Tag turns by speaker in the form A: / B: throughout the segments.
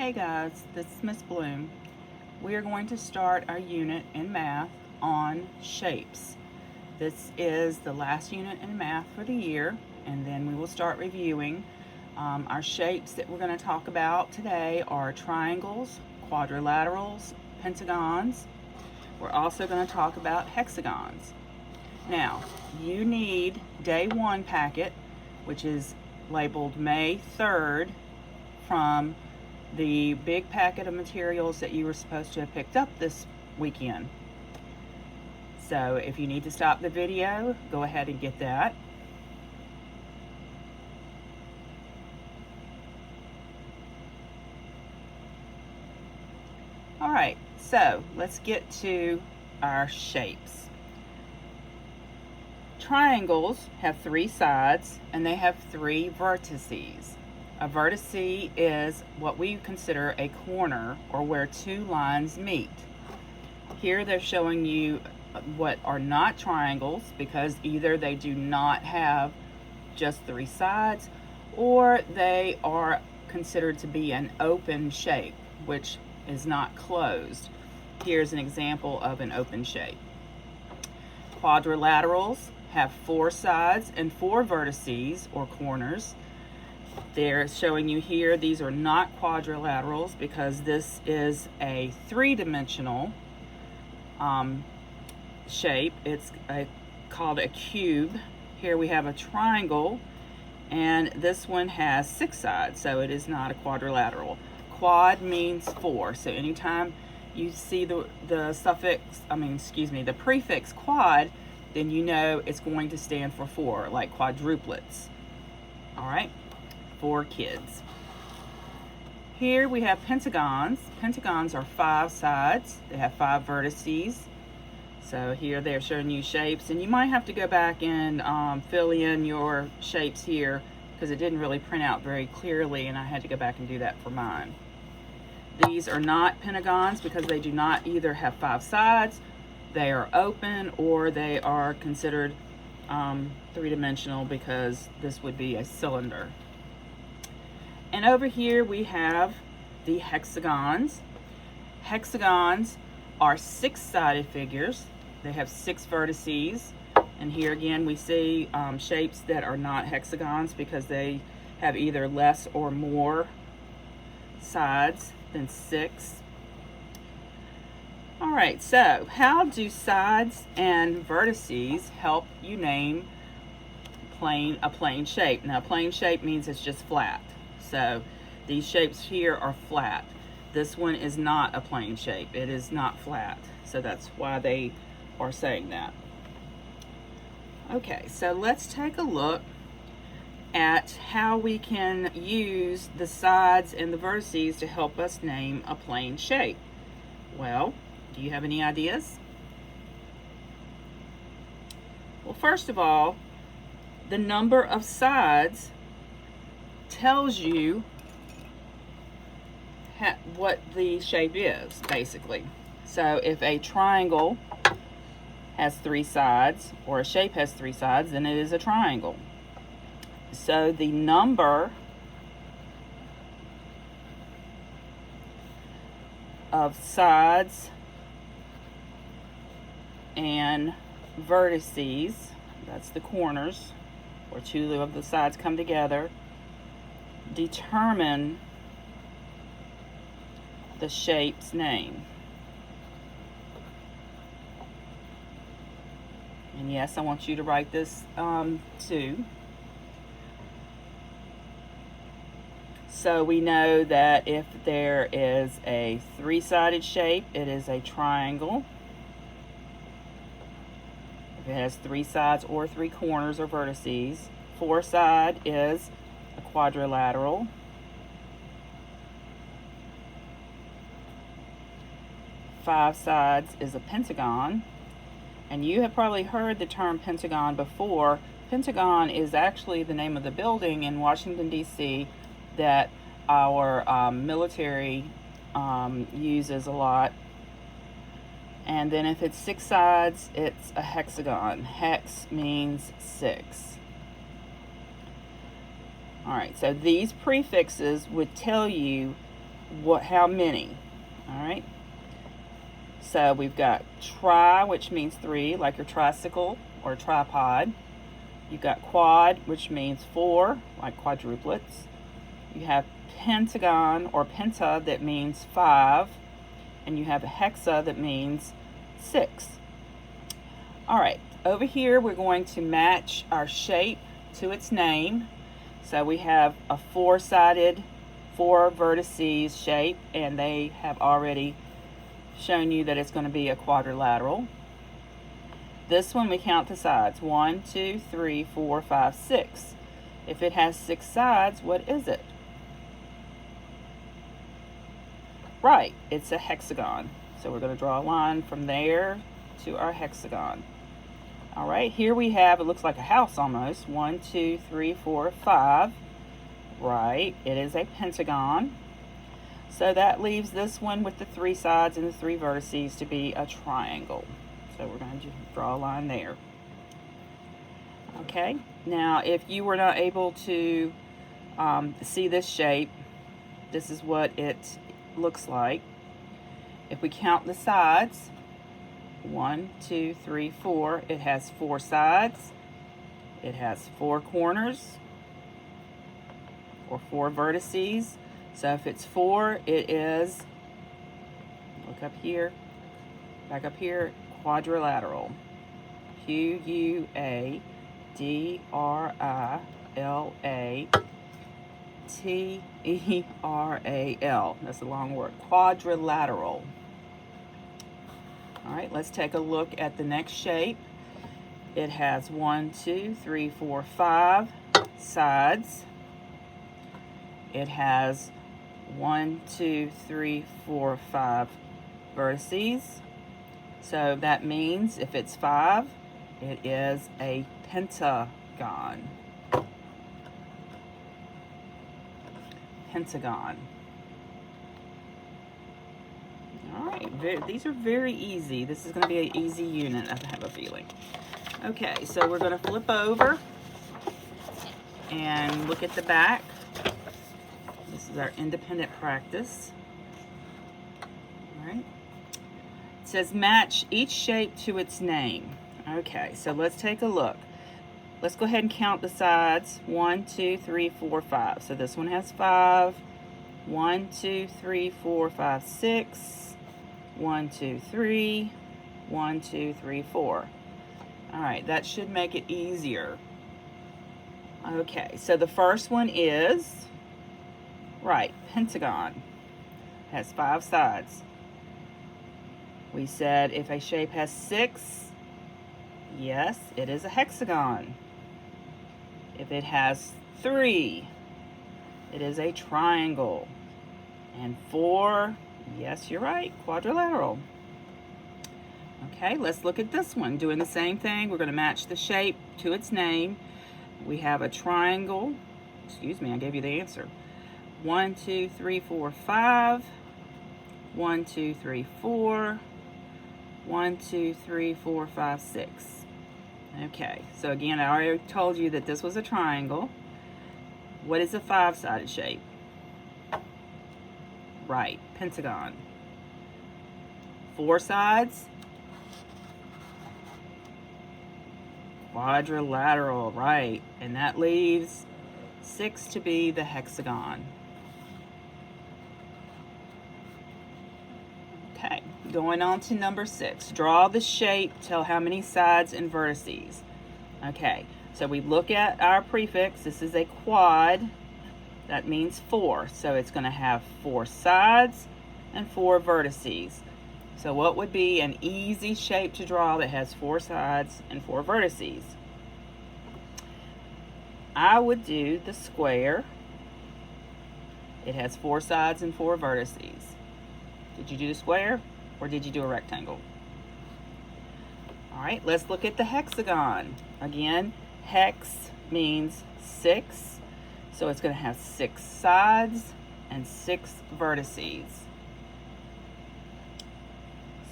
A: Hey guys, this is Miss Bloom. We are going to start our unit in math on shapes. This is the last unit in math for the year, and then we will start reviewing. Our shapes that we're going to talk about today are triangles, quadrilaterals, pentagons. We're also going to talk about hexagons. Now, you need day one packet, which is labeled May 3rd, from the big packet of materials that you were supposed to have picked up this weekend. So if you need to stop the video, go ahead and get that. All right, so let's get to our shapes. Triangles have three sides and they have three vertices. A vertice is what we consider a corner, or where two lines meet. Here they're showing you what are not triangles, because either they do not have just three sides, or they are considered to be an open shape, which is not closed. Here's an example of an open shape. Quadrilaterals have four sides and four vertices, or corners. They're showing you here, these are not quadrilaterals because this is a three-dimensional shape. It's called a cube. Here we have a triangle, and this one has six sides, so it is not a quadrilateral. Quad means four, so anytime you see the prefix quad, then you know it's going to stand for four, like quadruplets. All right, for kids. Here we have pentagons. Pentagons are five sides. They have five vertices. So here they're showing you shapes, and you might have to go back and fill in your shapes here because it didn't really print out very clearly, and I had to go back and do that for mine. These are not pentagons because they do not either have five sides, they are open, or they are considered three-dimensional because this would be a cylinder. And over here we have the hexagons. Hexagons are six-sided figures. They have six vertices. And here again we see shapes that are not hexagons because they have either less or more sides than six. All right, so how do sides and vertices help you name a plane shape? Now, a plane shape means it's just flat. So these shapes here are flat. This one is not a plane shape. It is not flat. So that's why they are saying that. Okay, so let's take a look at how we can use the sides and the vertices to help us name a plane shape. Well, do you have any ideas? Well, first of all, the number of sides tells you what the shape is, basically. So if a triangle has three sides, or a shape has three sides, then it is a triangle. So the number of sides and vertices, that's the corners, where two of the sides come together, determine the shape's name. And yes, I want you to write this too. So we know that if there is a three-sided shape, it is a triangle. If it has three sides or three corners or vertices. Four-side is a quadrilateral. Five sides is a pentagon. And you have probably heard the term pentagon before. Pentagon is actually the name of the building in Washington, D.C. that our military uses a lot. And then if it's six sides, it's a hexagon. Hex means six. All right, so these prefixes would tell you how many. All right. So we've got tri, which means 3, like your tricycle or tripod. You've got quad, which means 4, like quadruplets. You have pentagon or penta, that means 5. And you have a hexa, that means 6. All right, over here we're going to match our shape to its name. So we have a 4-sided, 4 vertices shape, and they have already shown you that it's going to be a quadrilateral. This one we count the sides. 1, 2, 3, 4, 5, 6. If it has 6 sides, what is it? Right, it's a hexagon. So we're going to draw a line from there to our hexagon. All right, here we have, it looks like a house almost. 1, 2, 3, 4, 5. Right, it is a pentagon. So that leaves this one with the 3 sides and the 3 vertices to be a triangle. So we're going to draw a line there. Okay, now if you were not able to see this shape, this is what it looks like. If we count the sides, 1, 2, 3, 4, it has 4 sides. It has 4 corners, or 4 vertices. So if it's 4, it is, look up here, back up here, quadrilateral. Quadrilateral. That's a long word. Quadrilateral. All right, let's take a look at the next shape. It has 1, 2, 3, 4, 5 sides. It has 1, 2, 3, 4, 5 vertices. So that means if it's 5, it is a pentagon. Pentagon. All right, these are very easy. This is going to be an easy unit, I have a feeling. Okay, so we're going to flip over and look at the back. This is our independent practice. All right. It says match each shape to its name. Okay, so let's take a look. Let's go ahead and count the sides. 1, 2, 3, 4, 5. So this one has 5. 1, 2, 3, 4, 5, 6. 1, 2, 3. 1, 2, 3, 4. All right, that should make it easier. Okay, so the first one is, right, pentagon. Has 5 sides. We said if a shape has 6, yes, it is a hexagon. If it has 3, it is a triangle. And 4, yes, you're right, quadrilateral. Okay, let's look at this one. Doing the same thing, we're going to match the shape to its name. We have a triangle. Excuse me, I gave you the answer. 1, 2, 3, 4, 5. 1, 2, 3, 4. 1, 2, 3, 4, 5, 6. Okay, so again, I already told you that this was a triangle. What is a 5-sided shape? Right, pentagon. 4 sides? Quadrilateral, right. And that leaves 6 to be the hexagon. Okay, going on to number 6. Draw the shape, tell how many sides and vertices. Okay, so we look at our prefix. This is a quad. That means 4. So it's going to have 4 sides and 4 vertices. So what would be an easy shape to draw that has 4 sides and 4 vertices? I would do the square. It has 4 sides and 4 vertices. Did you do the square or did you do a rectangle? All right, let's look at the hexagon. Again, hex means 6. So it's going to have 6 sides and 6 vertices.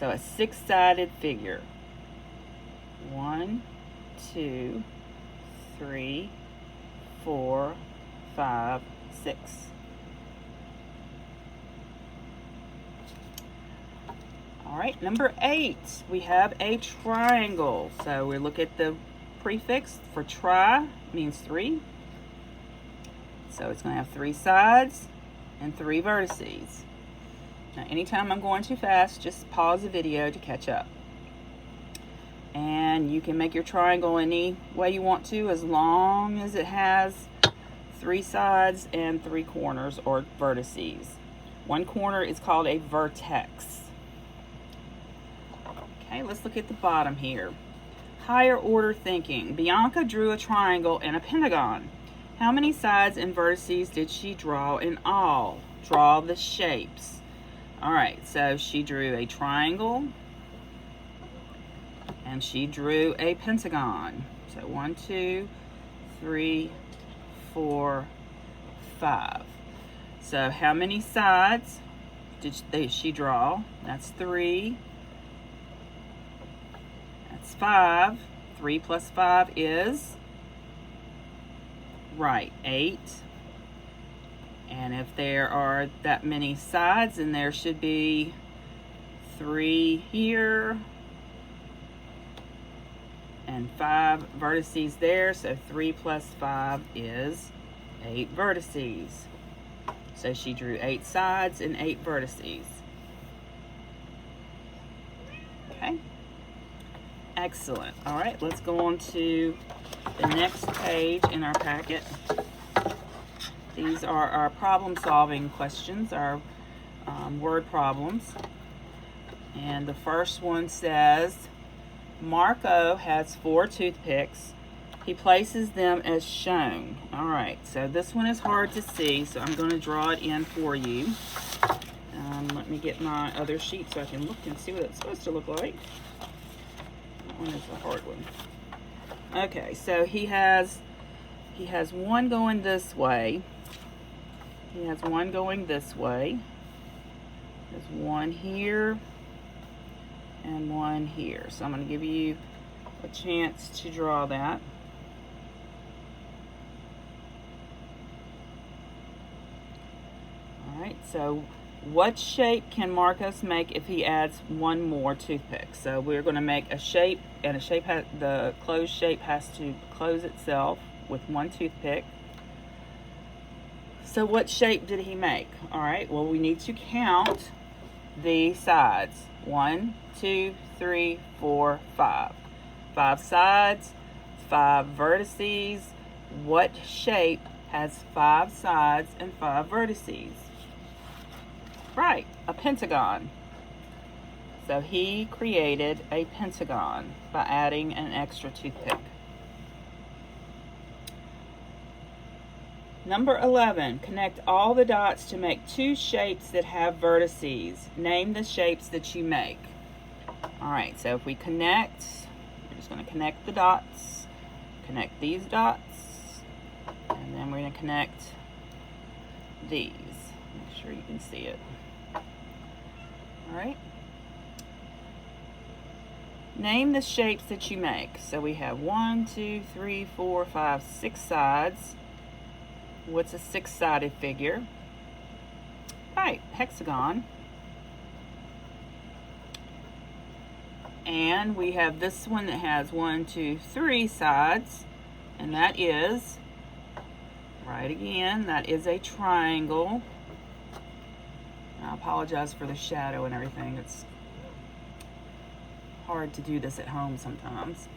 A: So a 6-sided figure. 1, 2, 3, 4, 5, 6. All right, number 8, we have a triangle. So we look at the prefix for tri, means 3. So it's going to have 3 sides and 3 vertices. Now, anytime I'm going too fast, just pause the video to catch up. And you can make your triangle any way you want to, as long as it has 3 sides and 3 corners or vertices. One corner is called a vertex. Okay, let's look at the bottom here. Higher order thinking. Bianca drew a triangle and a pentagon. How many sides and vertices did she draw in all? Draw the shapes. All right, so she drew a triangle and she drew a pentagon. So 1, 2, 3, 4, 5. So how many sides did she draw? That's 3. That's 5. 3 plus 5 is, right, 8. And if there are that many sides, then there should be 3 here and 5 vertices there. So 3 plus 5 is 8 vertices. So she drew 8 sides and 8 vertices. Okay. Excellent. All right, let's go on to the next page in our packet. These are our problem-solving questions, our word problems. And the first one says, Marco has 4 toothpicks. He places them as shown. All right, so this one is hard to see, so I'm going to draw it in for you. Let me get my other sheet so I can look and see what it's supposed to look like. That one is a hard one. Okay, so he has one going this way. He has one going this way. There's one here and one here. So I'm going to give you a chance to draw that. All right, so what shape can Marcos make if he adds one more toothpick? So we're going to make a shape, and the closed shape has to close itself with one toothpick. So what shape did he make? All right, well, we need to count the sides. 1, 2, 3, 4, 5. 5 sides, 5 vertices. What shape has 5 sides and 5 vertices? Right, a pentagon. So he created a pentagon by adding an extra toothpick. Number 11, connect all the dots to make 2 shapes that have vertices. Name the shapes that you make. All right, so if we connect, we're just going to connect the dots, connect these dots, and then we're going to connect these. Make sure you can see it. All right. Name the shapes that you make. So we have 1, 2, 3, 4, 5, 6 sides. What's a 6-sided figure? Right, hexagon. And we have this one that has 1, 2, 3 sides, and that is, right again, that is a triangle. I apologize for the shadow and everything. It's hard to do this at home sometimes.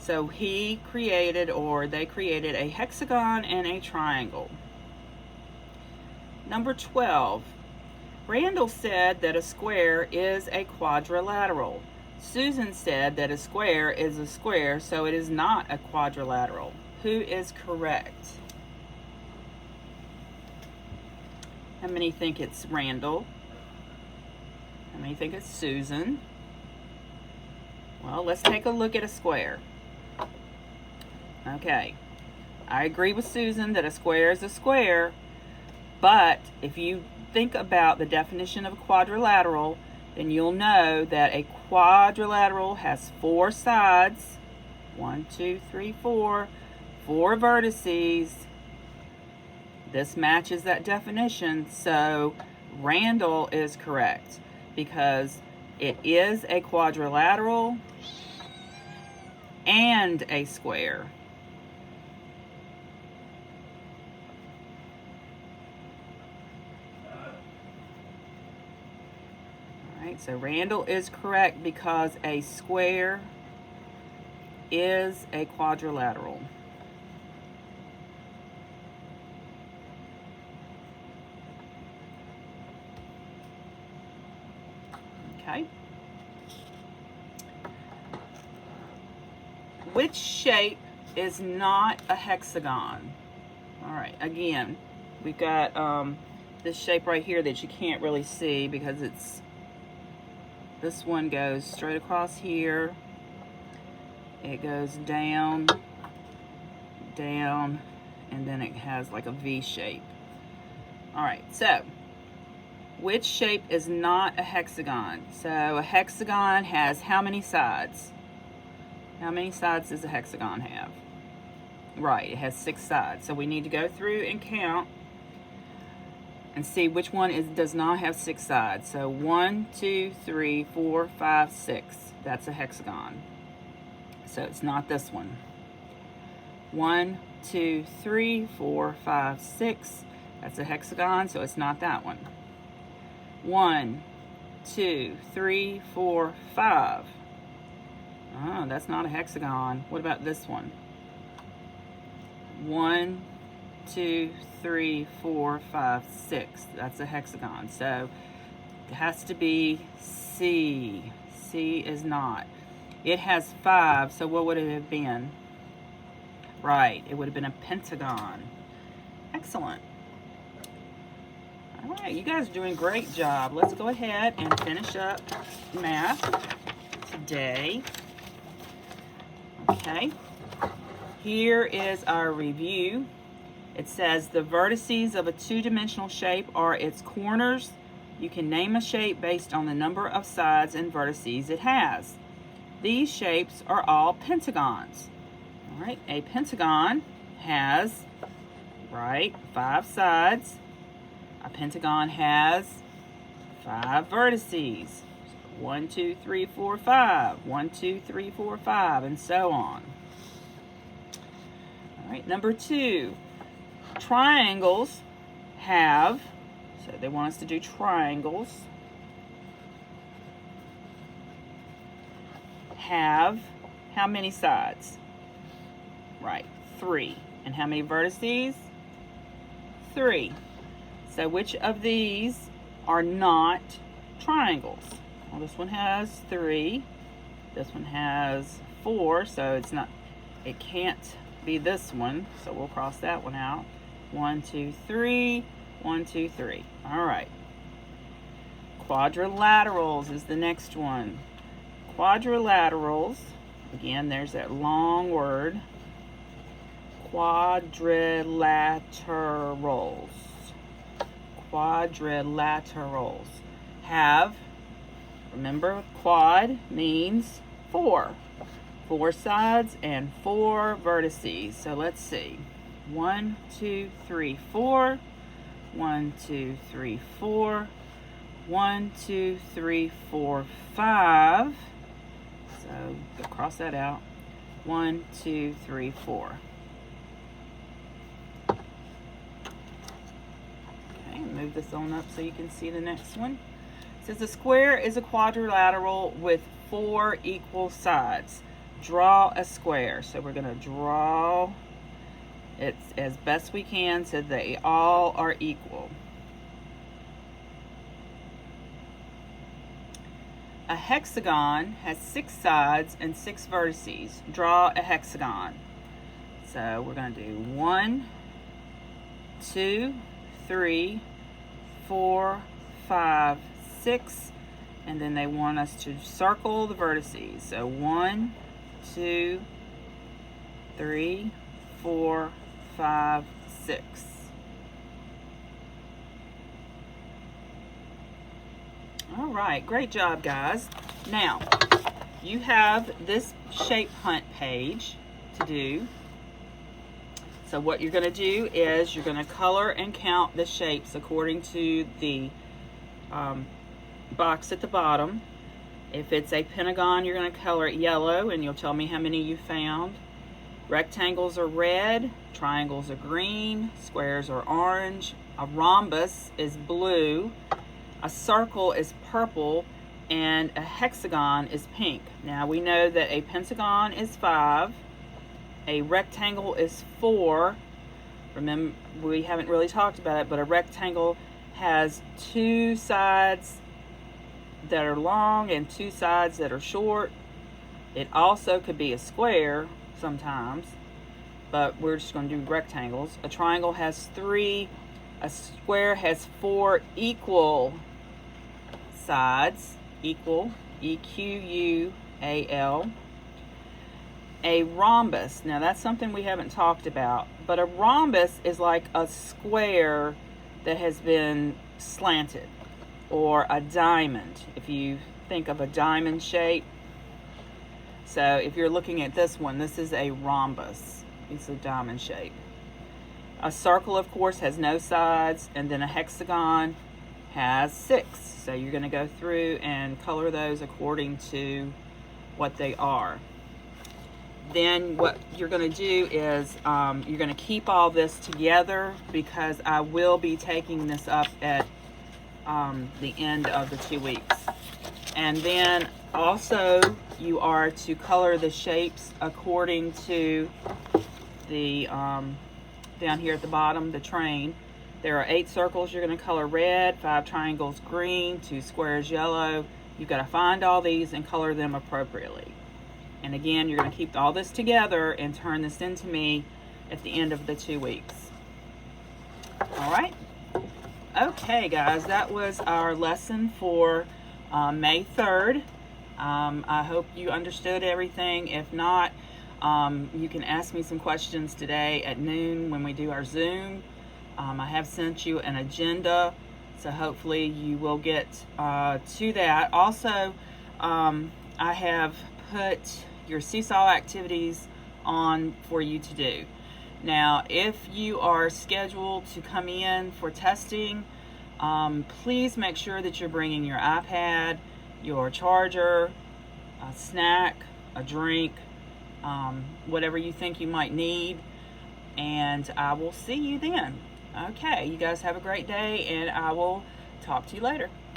A: So he created, or they created, a hexagon and a triangle. Number 12. Randall said that a square is a quadrilateral. Susan said that a square is a square, so it is not a quadrilateral. Who is correct? How many think it's Randall? How many think it's Susan? Well, let's take a look at a square. Okay, I agree with Susan that a square is a square, but if you think about the definition of a quadrilateral, then you'll know that a quadrilateral has 4 sides, 1, 2, 3, 4, 4 vertices. This matches that definition, so Randall is correct. because it is a quadrilateral and a square. All right, so Randall is correct because a square is a quadrilateral. Okay. Which shape is not a hexagon? All right, again, we've got this shape right here that you can't really see because this one goes straight across here. It goes down, down, and then it has like a V shape. All right, so which shape is not a hexagon? So a hexagon has how many sides? How many sides does a hexagon have? Right, it has 6 sides. So we need to go through and count and see which one does not have 6 sides. So 1, 2, 3, 4, 5, 6. That's a hexagon. So it's not this one. 1, 2, 3, 4, 5, 6. That's a hexagon, so it's not that one. 1, 2, 3, 4, 5. Oh, that's not a hexagon. What about this one? 1, 2, 3, 4, 5, 6. That's a hexagon. So it has to be C. C is not. It has 5, so what would it have been? Right, it would have been a pentagon. Excellent. All right, you guys are doing a great job. Let's go ahead and finish up math today. Okay, here is our review. It says the vertices of a two-dimensional shape are its corners. You can name a shape based on the number of sides and vertices it has. These shapes are all pentagons. All right, a pentagon has, right, 5 sides. A pentagon has 5 vertices. 1, 2, 3, 4, 5. 1, 2, 3, 4, 5, and so on. All right, number 2. Triangles have, so they want us to do triangles, have how many sides? Right, 3. And how many vertices? 3. So which of these are not triangles? Well, this one has 3. This one has 4, so it can't be this one. So we'll cross that one out. 1, 2, 3. 1, 2, 3. All right. Quadrilaterals is the next one. Quadrilaterals, again, there's that long word. Quadrilaterals. Quadrilaterals have, remember, quad means 4. 4 sides and 4 vertices. So let's see. 1, 2, 3, 4. 1, 2, 3, 4. 1, 2, 3, 4, 5. So go cross that out. 1, 2, 3, 4. Okay, move this on up so you can see the next one. It says a square is a quadrilateral with 4 equal sides. Draw a square. So we're going to draw it as best we can so they all are equal. A hexagon has 6 sides and 6 vertices. Draw a hexagon. So we're going to do 1, 2, 3, 4, 5, 6, and then they want us to circle the vertices. So 1, 2, 3, 4, 5, 6. All right, great job, guys. Now, you have this shape hunt page to do. So what you're going to do is you're going to color and count the shapes according to the box at the bottom. If it's a pentagon, you're going to color it yellow, and you'll tell me how many you found. Rectangles are red, triangles are green, squares are orange, a rhombus is blue, a circle is purple, and a hexagon is pink. Now we know that a pentagon is 5, a rectangle is 4. Remember, we haven't really talked about it, but a rectangle has 2 sides that are long and 2 sides that are short. It also could be a square sometimes, but we're just going to do rectangles. A triangle has 3, a square has 4 equal sides, equal, E-Q-U-A-L. A rhombus, now that's something we haven't talked about, but a rhombus is like a square that has been slanted, or a diamond, if you think of a diamond shape. So if you're looking at this one, this is a rhombus. It's a diamond shape. A circle, of course, has no sides, and then a hexagon has 6. So you're going to go through and color those according to what they are. Then what you're going to do is you're going to keep all this together, because I will be taking this up at the end of the 2 weeks. And then also you are to color the shapes according to the down here at the bottom, the train. There are 8 circles you're going to color red, 5 triangles green, 2 squares yellow. You've got to find all these and color them appropriately. And again, you're going to keep all this together and turn this into me at the end of the 2 weeks. All right. Okay, guys, that was our lesson for May 3rd. I hope you understood everything. If not, you can ask me some questions today at noon when we do our Zoom. I have sent you an agenda, so hopefully you will get to that. Also, I have put your seesaw activities on for you to do. Now, if you are scheduled to come in for testing, please make sure that you're bringing your iPad, your charger, a snack, a drink, whatever you think you might need, and I will see you then. Okay, you guys have a great day, and I will talk to you later.